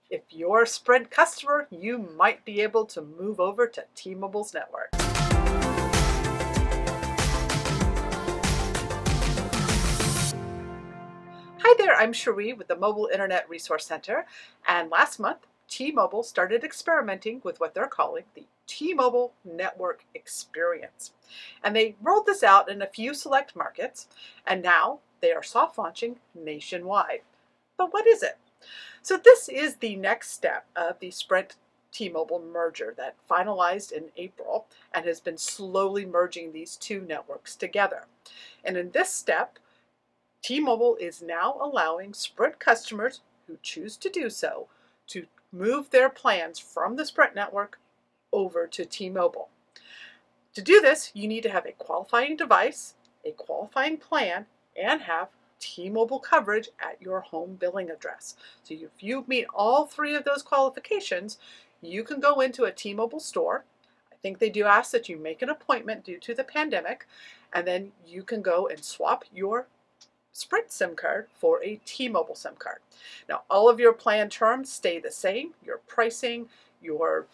If you're a Sprint customer, you might be able to move over to T-Mobile's network. Hi there, I'm Cherie with the Mobile Internet Resource Center, and last month, T-Mobile started experimenting with what they're calling the T-Mobile Network Experience. And they rolled this out in a few select markets, and now they are soft launching nationwide. But what is it? So this is the next step of the Sprint T-Mobile merger that finalized in April and has been slowly merging these two networks together. And in this step, T-Mobile is now allowing Sprint customers who choose to do so to move their plans from the Sprint network over to T-Mobile. To do this, you need to have a qualifying device, a qualifying plan, and have T-Mobile coverage at your home billing address. So if you meet all three of those qualifications, you can go into a T-Mobile store. I think they do ask that you make an appointment due to the pandemic, and then you can go and swap your Sprint SIM card for a T-Mobile SIM card. Now, all of your plan terms stay the same. Your pricing, your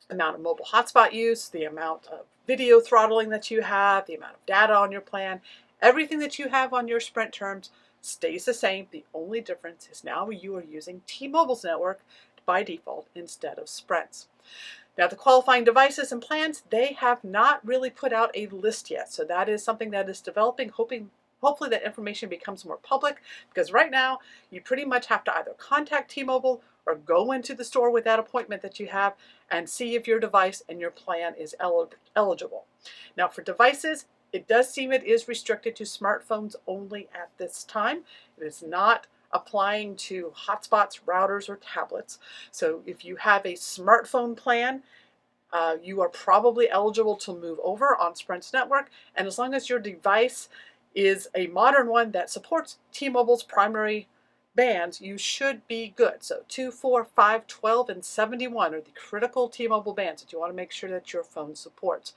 amount of mobile hotspot use, the amount of video throttling that you have, the amount of data on your plan, everything that you have on your Sprint terms stays the same. The only difference is now you are using T-Mobile's network by default instead of Sprint's. Now, the qualifying devices and plans, they have not really put out a list yet. So that is something that is developing, hopefully that information becomes more public, because right now you pretty much have to either contact T-Mobile or go into the store with that appointment that you have and see if your device and your plan is eligible. Now, for devices, it does seem it is restricted to smartphones only at this time. It is not applying to hotspots, routers, or tablets. So if you have a smartphone plan, you are probably eligible to move over on Sprint's network. And as long as your device is a modern one that supports T-Mobile's primary bands, you should be good. So 2, 4, 5, 12, and 71 are the critical T-Mobile bands that you want to make sure that your phone supports.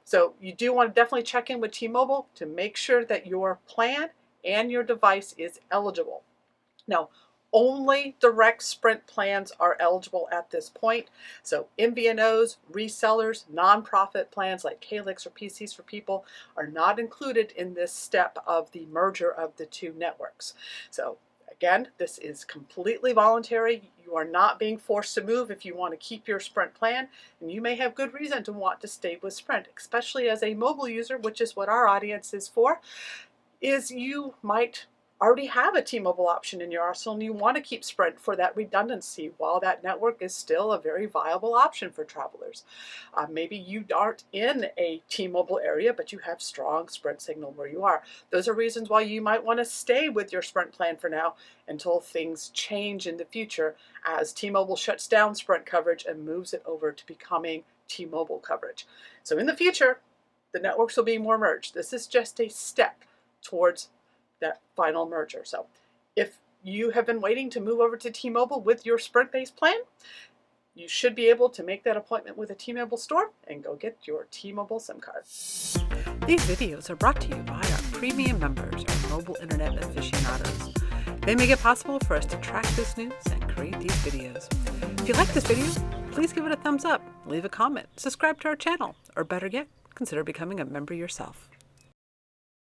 So you do want to definitely check in with T-Mobile to make sure that your plan and your device is eligible. Now, only direct Sprint plans are eligible at this point. So MVNOs, resellers, nonprofit plans like Calix or PCs for People are not included in this step of the merger of the two networks. So again, this is completely voluntary. You are not being forced to move if you want to keep your Sprint plan, and you may have good reason to want to stay with Sprint, especially as a mobile user, which is what our audience is for, is you might already have a T-Mobile option in your arsenal and you want to keep Sprint for that redundancy while that network is still a very viable option for travelers. Maybe you aren't in a T-Mobile area, but you have strong Sprint signal where you are. Those are reasons why you might want to stay with your Sprint plan for now until things change in the future as T-Mobile shuts down Sprint coverage and moves it over to becoming T-Mobile coverage. So in the future, the networks will be more merged. This is just a step towards that final merger. So if you have been waiting to move over to T-Mobile with your Sprint-based plan, you should be able to make that appointment with a T-Mobile store and go get your T-Mobile SIM card. These videos are brought to you by our premium members, our mobile internet aficionados. They make it possible for us to track this news and create these videos. If you like this video, please give it a thumbs up, leave a comment, subscribe to our channel, or better yet, consider becoming a member yourself.